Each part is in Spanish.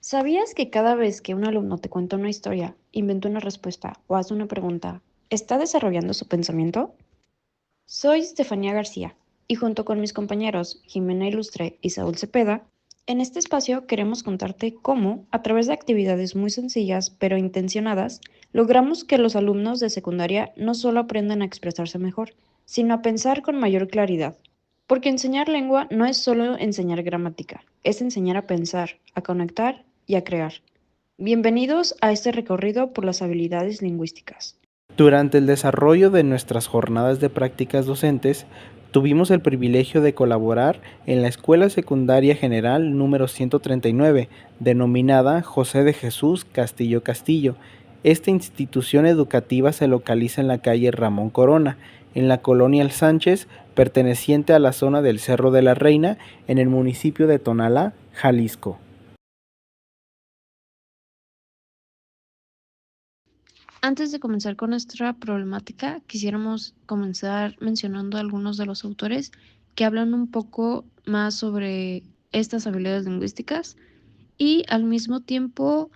¿Sabías que cada vez que un alumno te cuenta una historia, inventa una respuesta o hace una pregunta, está desarrollando su pensamiento? Soy Estefanía García y junto con mis compañeros Jimena Ilustre y Saúl Cepeda, en este espacio queremos contarte cómo, a través de actividades muy sencillas pero intencionadas, logramos que los alumnos de secundaria no solo aprendan a expresarse mejor, sino a pensar con mayor claridad. Porque enseñar lengua no es solo enseñar gramática, es enseñar a pensar, a conectar y a crear. Bienvenidos a este recorrido por las habilidades lingüísticas. Durante el desarrollo de nuestras jornadas de prácticas docentes, tuvimos el privilegio de colaborar en la Escuela Secundaria General número 139, denominada José de Jesús Castillo Castillo. Esta institución educativa se localiza en la calle Ramón Corona, en la colonia El Sánchez, perteneciente a la zona del Cerro de la Reina, en el municipio de Tonalá, Jalisco. Antes de comenzar con nuestra problemática, quisiéramos comenzar mencionando algunos de los autores que hablan un poco más sobre estas habilidades lingüísticas y al mismo tiempo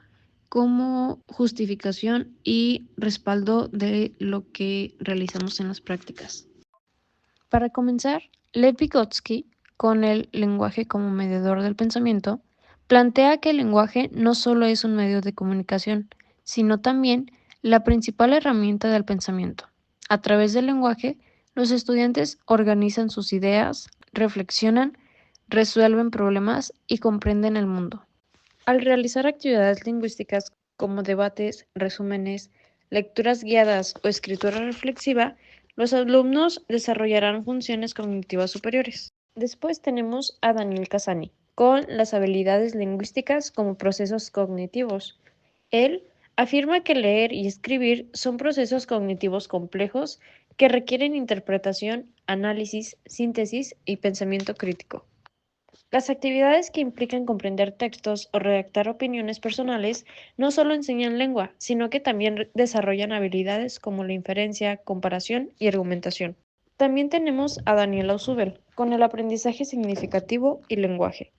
como justificación y respaldo de lo que realizamos en las prácticas. Para comenzar, Lev Vygotsky, con el lenguaje como mediador del pensamiento, plantea que el lenguaje no solo es un medio de comunicación, sino también la principal herramienta del pensamiento. A través del lenguaje, los estudiantes organizan sus ideas, reflexionan, resuelven problemas y comprenden el mundo. Al realizar actividades lingüísticas como debates, resúmenes, lecturas guiadas o escritura reflexiva, los alumnos desarrollarán funciones cognitivas superiores. Después tenemos a Daniel Casani, con las habilidades lingüísticas como procesos cognitivos. Él afirma que leer y escribir son procesos cognitivos complejos que requieren interpretación, análisis, síntesis y pensamiento crítico. Las actividades que implican comprender textos o redactar opiniones personales no solo enseñan lengua, sino que también desarrollan habilidades como la inferencia, comparación y argumentación. También tenemos a Daniela Usubel, con el aprendizaje significativo y lenguaje.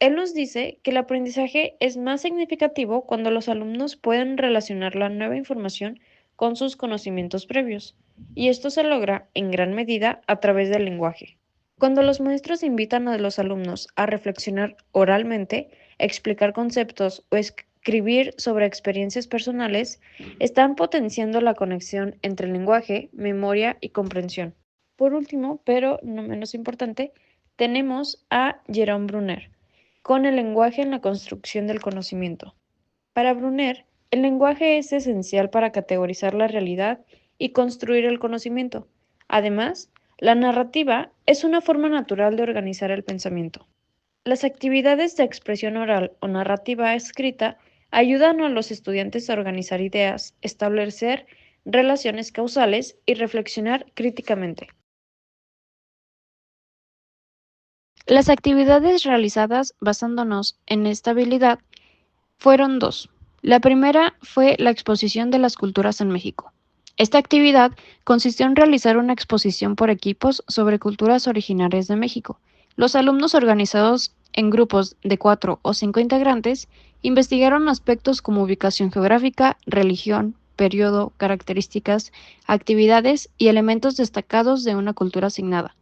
Él nos dice que el aprendizaje es más significativo cuando los alumnos pueden relacionar la nueva información con sus conocimientos previos, y esto se logra en gran medida a través del lenguaje. Cuando los maestros invitan a los alumnos a reflexionar oralmente, explicar conceptos o escribir sobre experiencias personales, están potenciando la conexión entre lenguaje, memoria y comprensión. Por último, pero no menos importante, tenemos a Jerome Brunner, con el lenguaje en la construcción del conocimiento. Para Brunner, el lenguaje es esencial para categorizar la realidad y construir el conocimiento. Además, la narrativa es una forma natural de organizar el pensamiento. Las actividades de expresión oral o narrativa escrita ayudan a los estudiantes a organizar ideas, establecer relaciones causales y reflexionar críticamente. Las actividades realizadas basándonos en esta habilidad fueron dos. La primera fue la exposición de las culturas en México. Esta actividad consistió en realizar una exposición por equipos sobre culturas originarias de México. Los alumnos organizados en grupos de 4 o 5 integrantes investigaron aspectos como ubicación geográfica, religión, periodo, características, actividades y elementos destacados de una cultura asignada.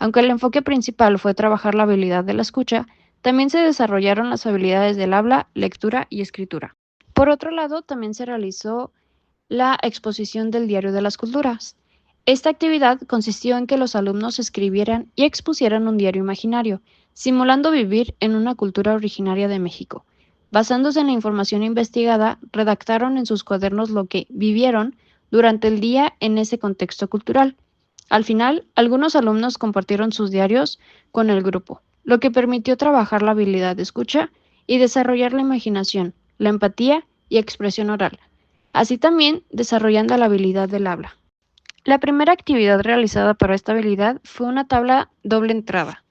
Aunque el enfoque principal fue trabajar la habilidad de la escucha, también se desarrollaron las habilidades del habla, lectura y escritura. Por otro lado, también se realizó la exposición del Diario de las Culturas. Esta actividad consistió en que los alumnos escribieran y expusieran un diario imaginario, simulando vivir en una cultura originaria de México. Basándose en la información investigada, redactaron en sus cuadernos lo que vivieron durante el día en ese contexto cultural. Al final, algunos alumnos compartieron sus diarios con el grupo, lo que permitió trabajar la habilidad de escucha y desarrollar la imaginación, la empatía y expresión oral, así también desarrollando la habilidad del habla. La primera actividad realizada para esta habilidad fue una tabla doble entrada.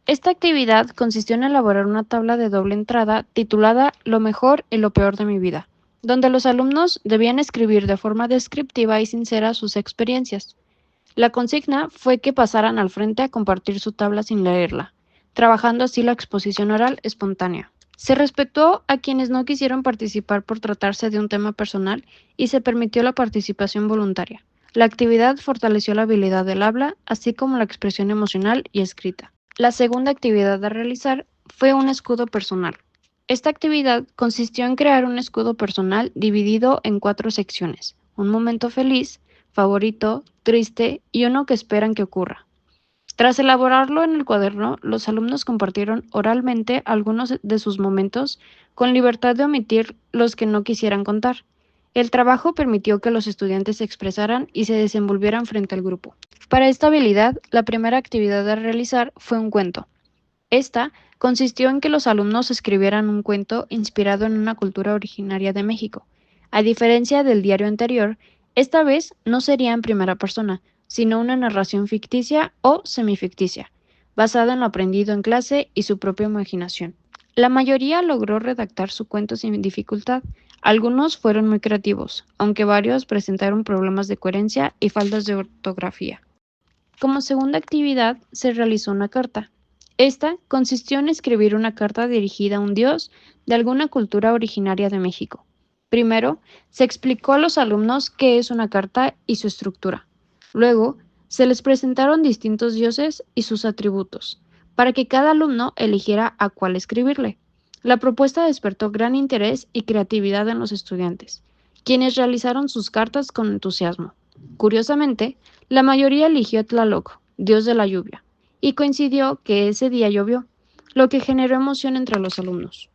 Esta actividad consistió en elaborar una tabla de doble entrada titulada Lo mejor y lo peor de mi vida, donde los alumnos debían escribir de forma descriptiva y sincera sus experiencias. La consigna fue que pasaran al frente a compartir su tabla sin leerla, trabajando así la exposición oral espontánea. Se respetó a quienes no quisieron participar por tratarse de un tema personal y se permitió la participación voluntaria. La actividad fortaleció la habilidad del habla, así como la expresión emocional y escrita. La segunda actividad a realizar fue un escudo personal. Esta actividad consistió en crear un escudo personal dividido en 4 secciones: un momento feliz, favorito, triste y uno que esperan que ocurra. Tras elaborarlo en el cuaderno, los alumnos compartieron oralmente algunos de sus momentos, con libertad de omitir los que no quisieran contar. El trabajo permitió que los estudiantes se expresaran y se desenvolvieran frente al grupo. Para esta habilidad, la primera actividad a realizar fue un cuento. Esta consistió en que los alumnos escribieran un cuento inspirado en una cultura originaria de México. A diferencia del diario anterior, esta vez no sería en primera persona, sino una narración ficticia o semificticia, basada en lo aprendido en clase y su propia imaginación. La mayoría logró redactar su cuento sin dificultad. Algunos fueron muy creativos, aunque varios presentaron problemas de coherencia y faltas de ortografía. Como segunda actividad, se realizó una carta. Esta consistió en escribir una carta dirigida a un dios de alguna cultura originaria de México. Primero, se explicó a los alumnos qué es una carta y su estructura. Luego, se les presentaron distintos dioses y sus atributos, para que cada alumno eligiera a cuál escribirle. La propuesta despertó gran interés y creatividad en los estudiantes, quienes realizaron sus cartas con entusiasmo. Curiosamente, la mayoría eligió a Tlaloc, dios de la lluvia, y coincidió que ese día llovió, lo que generó emoción entre los alumnos.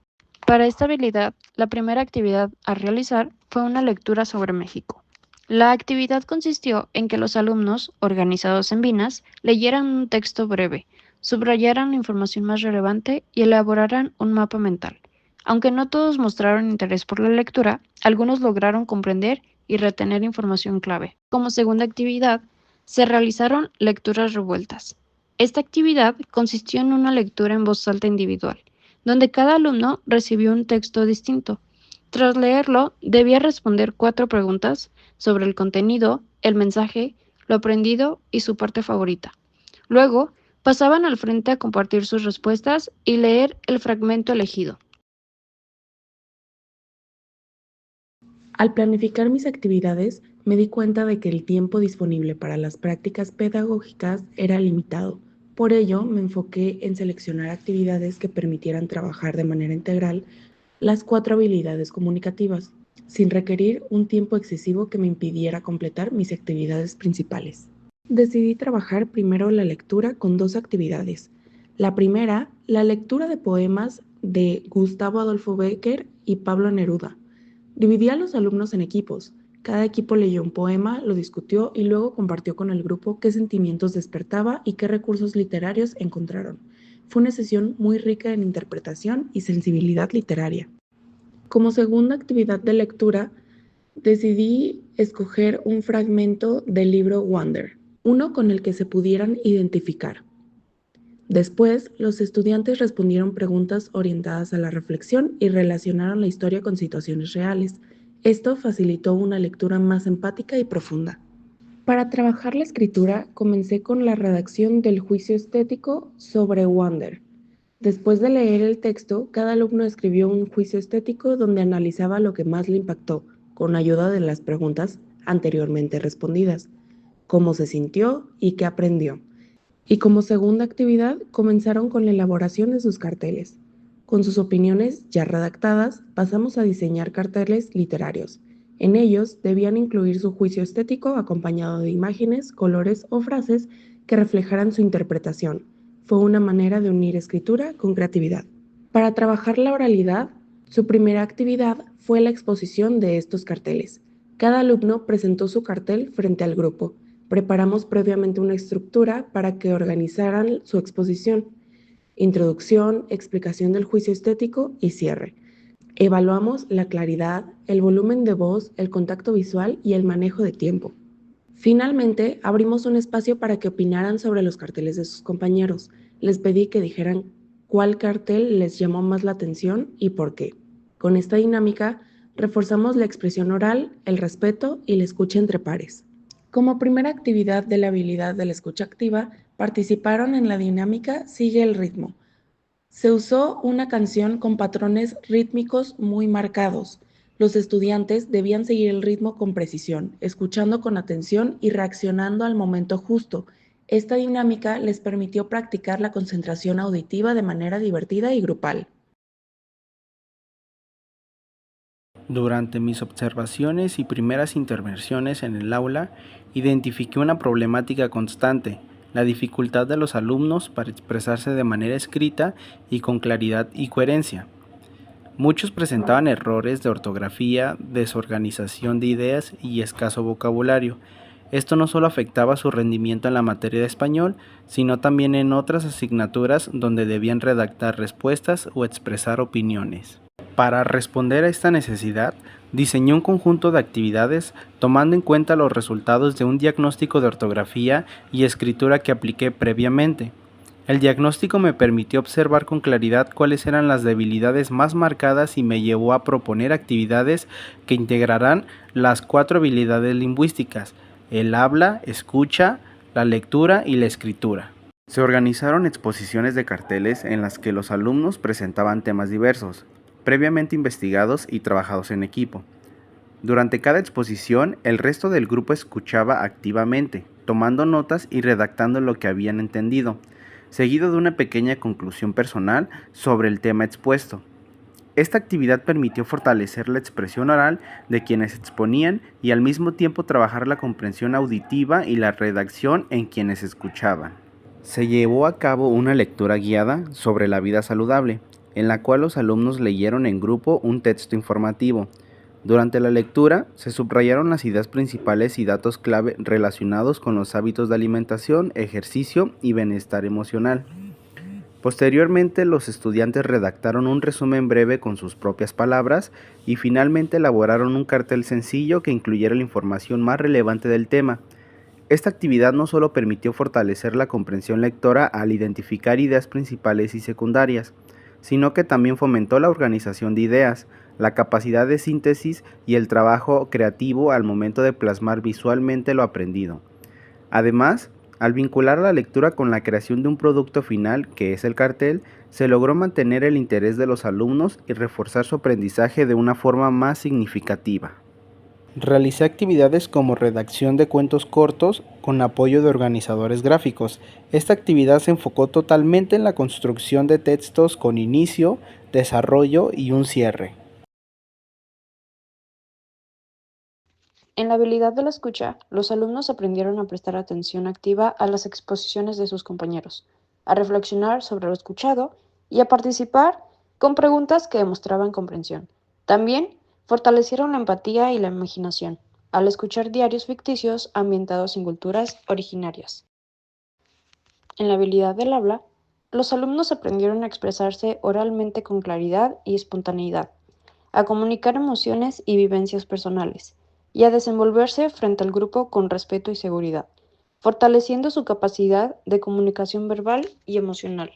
Para esta habilidad, la primera actividad a realizar fue una lectura sobre México. La actividad consistió en que los alumnos, organizados en vinas, leyeran un texto breve, subrayaran la información más relevante y elaboraran un mapa mental. Aunque no todos mostraron interés por la lectura, algunos lograron comprender y retener información clave. Como segunda actividad, se realizaron lecturas revueltas. Esta actividad consistió en una lectura en voz alta individual, donde cada alumno recibió un texto distinto. Tras leerlo, debía responder 4 preguntas sobre el contenido, el mensaje, lo aprendido y su parte favorita. Luego, pasaban al frente a compartir sus respuestas y leer el fragmento elegido. Al planificar mis actividades, me di cuenta de que el tiempo disponible para las prácticas pedagógicas era limitado. Por ello, me enfoqué en seleccionar actividades que permitieran trabajar de manera integral las 4 habilidades comunicativas, sin requerir un tiempo excesivo que me impidiera completar mis actividades principales. Decidí trabajar primero la lectura con 2 actividades. La primera, la lectura de poemas de Gustavo Adolfo Bécquer y Pablo Neruda. Dividí a los alumnos en equipos. Cada equipo leyó un poema, lo discutió y luego compartió con el grupo qué sentimientos despertaba y qué recursos literarios encontraron. Fue una sesión muy rica en interpretación y sensibilidad literaria. Como segunda actividad de lectura, decidí escoger un fragmento del libro Wonder, uno con el que se pudieran identificar. Después, los estudiantes respondieron preguntas orientadas a la reflexión y relacionaron la historia con situaciones reales. Esto facilitó una lectura más empática y profunda. Para trabajar la escritura, comencé con la redacción del juicio estético sobre Wonder. Después de leer el texto, cada alumno escribió un juicio estético donde analizaba lo que más le impactó, con ayuda de las preguntas anteriormente respondidas, cómo se sintió y qué aprendió. Y como segunda actividad, comenzaron con la elaboración de sus carteles. Con sus opiniones ya redactadas, pasamos a diseñar carteles literarios. En ellos debían incluir su juicio estético acompañado de imágenes, colores o frases que reflejaran su interpretación. Fue una manera de unir escritura con creatividad. Para trabajar la oralidad, su primera actividad fue la exposición de estos carteles. Cada alumno presentó su cartel frente al grupo. Preparamos previamente una estructura para que organizaran su exposición: introducción, explicación del juicio estético y cierre. Evaluamos la claridad, el volumen de voz, el contacto visual y el manejo de tiempo. Finalmente, abrimos un espacio para que opinaran sobre los carteles de sus compañeros. Les pedí que dijeran cuál cartel les llamó más la atención y por qué. Con esta dinámica, reforzamos la expresión oral, el respeto y la escucha entre pares. Como primera actividad de la habilidad de la escucha activa, participaron en la dinámica Sigue el ritmo. Se usó una canción con patrones rítmicos muy marcados. Los estudiantes debían seguir el ritmo con precisión, escuchando con atención y reaccionando al momento justo. Esta dinámica les permitió practicar la concentración auditiva de manera divertida y grupal. Durante mis observaciones y primeras intervenciones en el aula, identifiqué una problemática constante: la dificultad de los alumnos para expresarse de manera escrita y con claridad y coherencia. Muchos presentaban errores de ortografía, desorganización de ideas y escaso vocabulario. Esto no solo afectaba su rendimiento en la materia de español, sino también en otras asignaturas donde debían redactar respuestas o expresar opiniones. Para responder a esta necesidad, diseñé un conjunto de actividades tomando en cuenta los resultados de un diagnóstico de ortografía y escritura que apliqué previamente. El diagnóstico me permitió observar con claridad cuáles eran las debilidades más marcadas y me llevó a proponer actividades que integrarán las 4 habilidades lingüísticas: el habla, escucha, la lectura y la escritura. Se organizaron exposiciones de carteles en las que los alumnos presentaban temas diversos, previamente investigados y trabajados en equipo. Durante cada exposición, el resto del grupo escuchaba activamente, tomando notas y redactando lo que habían entendido, seguido de una pequeña conclusión personal sobre el tema expuesto. Esta actividad permitió fortalecer la expresión oral de quienes exponían y al mismo tiempo trabajar la comprensión auditiva y la redacción en quienes escuchaban. Se llevó a cabo una lectura guiada sobre la vida saludable, en la cual los alumnos leyeron en grupo un texto informativo. Durante la lectura, se subrayaron las ideas principales y datos clave relacionados con los hábitos de alimentación, ejercicio y bienestar emocional. Posteriormente, los estudiantes redactaron un resumen breve con sus propias palabras y finalmente elaboraron un cartel sencillo que incluyera la información más relevante del tema. Esta actividad no solo permitió fortalecer la comprensión lectora al identificar ideas principales y secundarias, sino que también fomentó la organización de ideas, la capacidad de síntesis y el trabajo creativo al momento de plasmar visualmente lo aprendido. Además, al vincular la lectura con la creación de un producto final, que es el cartel, se logró mantener el interés de los alumnos y reforzar su aprendizaje de una forma más significativa. Realicé actividades como redacción de cuentos cortos con apoyo de organizadores gráficos. Esta actividad se enfocó totalmente en la construcción de textos con inicio, desarrollo y un cierre. En la habilidad de la escucha, los alumnos aprendieron a prestar atención activa a las exposiciones de sus compañeros, a reflexionar sobre lo escuchado y a participar con preguntas que demostraban comprensión. También fortalecieron la empatía y la imaginación al escuchar diarios ficticios ambientados en culturas originarias. En la habilidad del habla, los alumnos aprendieron a expresarse oralmente con claridad y espontaneidad, a comunicar emociones y vivencias personales, y a desenvolverse frente al grupo con respeto y seguridad, fortaleciendo su capacidad de comunicación verbal y emocional.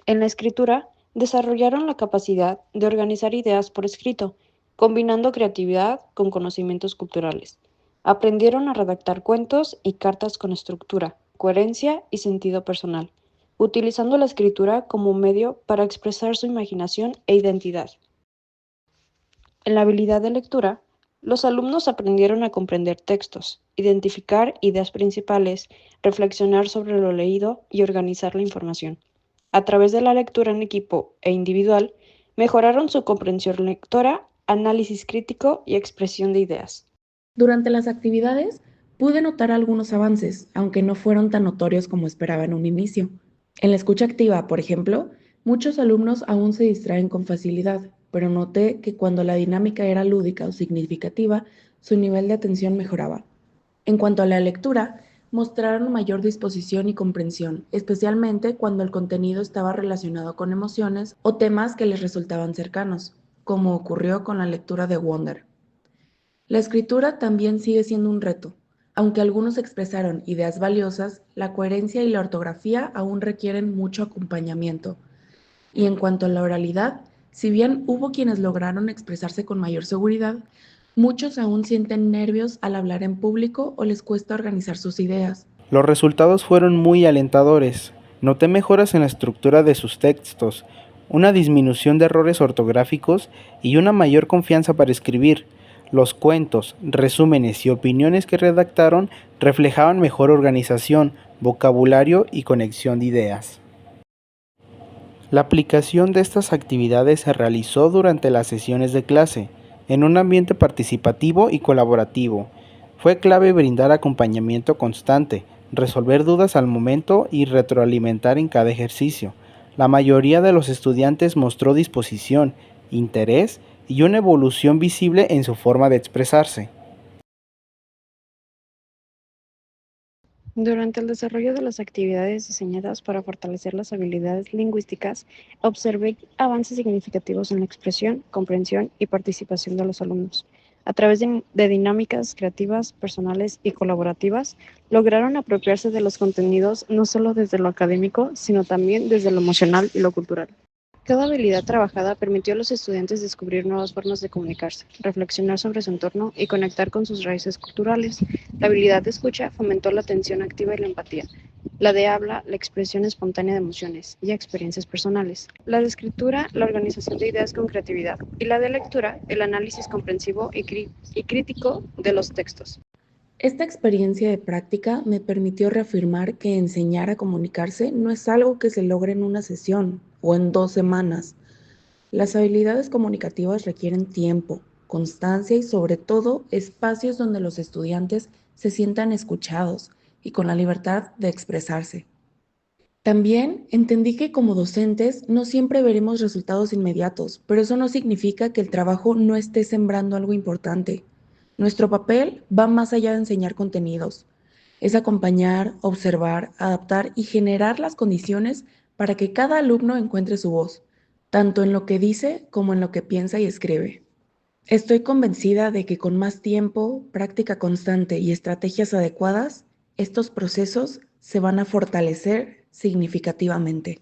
En la escritura, desarrollaron la capacidad de organizar ideas por escrito, combinando creatividad con conocimientos culturales. Aprendieron a redactar cuentos y cartas con estructura, coherencia y sentido personal, utilizando la escritura como medio para expresar su imaginación e identidad. En la habilidad de lectura, los alumnos aprendieron a comprender textos, identificar ideas principales, reflexionar sobre lo leído y organizar la información. A través de la lectura en equipo e individual, mejoraron su comprensión lectora, análisis crítico y expresión de ideas. Durante las actividades pude notar algunos avances, aunque no fueron tan notorios como esperaba en un inicio. En la escucha activa, por ejemplo, muchos alumnos aún se distraen con facilidad, pero noté que cuando la dinámica era lúdica o significativa, su nivel de atención mejoraba. En cuanto a la lectura, mostraron mayor disposición y comprensión, especialmente cuando el contenido estaba relacionado con emociones o temas que les resultaban cercanos, como ocurrió con la lectura de Wonder. La escritura también sigue siendo un reto. Aunque algunos expresaron ideas valiosas, la coherencia y la ortografía aún requieren mucho acompañamiento. Y en cuanto a la oralidad, si bien hubo quienes lograron expresarse con mayor seguridad, muchos aún sienten nervios al hablar en público o les cuesta organizar sus ideas. Los resultados fueron muy alentadores. Noté mejoras en la estructura de sus textos, una disminución de errores ortográficos y una mayor confianza para escribir. Los cuentos, resúmenes y opiniones que redactaron reflejaban mejor organización, vocabulario y conexión de ideas. La aplicación de estas actividades se realizó durante las sesiones de clase, en un ambiente participativo y colaborativo. Fue clave brindar acompañamiento constante, resolver dudas al momento y retroalimentar en cada ejercicio. La mayoría de los estudiantes mostró disposición, interés y una evolución visible en su forma de expresarse. Durante el desarrollo de las actividades diseñadas para fortalecer las habilidades lingüísticas, observé avances significativos en la expresión, comprensión y participación de los alumnos. A través de dinámicas creativas, personales y colaborativas, lograron apropiarse de los contenidos no solo desde lo académico, sino también desde lo emocional y lo cultural. Cada habilidad trabajada permitió a los estudiantes descubrir nuevas formas de comunicarse, reflexionar sobre su entorno y conectar con sus raíces culturales. La habilidad de escucha fomentó la atención activa y la empatía. La de habla, la expresión espontánea de emociones y experiencias personales. La de escritura, la organización de ideas con creatividad. Y la de lectura, el análisis comprensivo y crítico de los textos. Esta experiencia de práctica me permitió reafirmar que enseñar a comunicarse no es algo que se logra en una sesión o en 2 semanas. Las habilidades comunicativas requieren tiempo, constancia y sobre todo espacios donde los estudiantes se sientan escuchados y con la libertad de expresarse. También entendí que como docentes no siempre veremos resultados inmediatos, pero eso no significa que el trabajo no esté sembrando algo importante. Nuestro papel va más allá de enseñar contenidos. Es acompañar, observar, adaptar y generar las condiciones para que cada alumno encuentre su voz, tanto en lo que dice como en lo que piensa y escribe. Estoy convencida de que con más tiempo, práctica constante y estrategias adecuadas, estos procesos se van a fortalecer significativamente.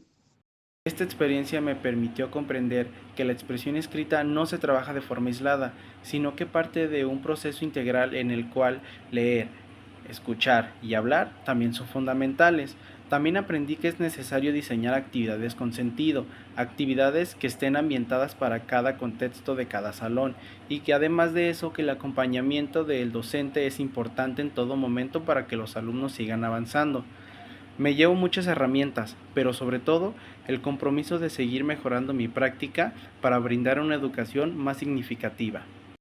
Esta experiencia me permitió comprender que la expresión escrita no se trabaja de forma aislada, sino que parte de un proceso integral en el cual leer, escuchar y hablar también son fundamentales. También aprendí que es necesario diseñar actividades con sentido, actividades que estén ambientadas para cada contexto de cada salón y que además de eso que el acompañamiento del docente es importante en todo momento para que los alumnos sigan avanzando. Me llevo muchas herramientas, pero sobre todo el compromiso de seguir mejorando mi práctica para brindar una educación más significativa.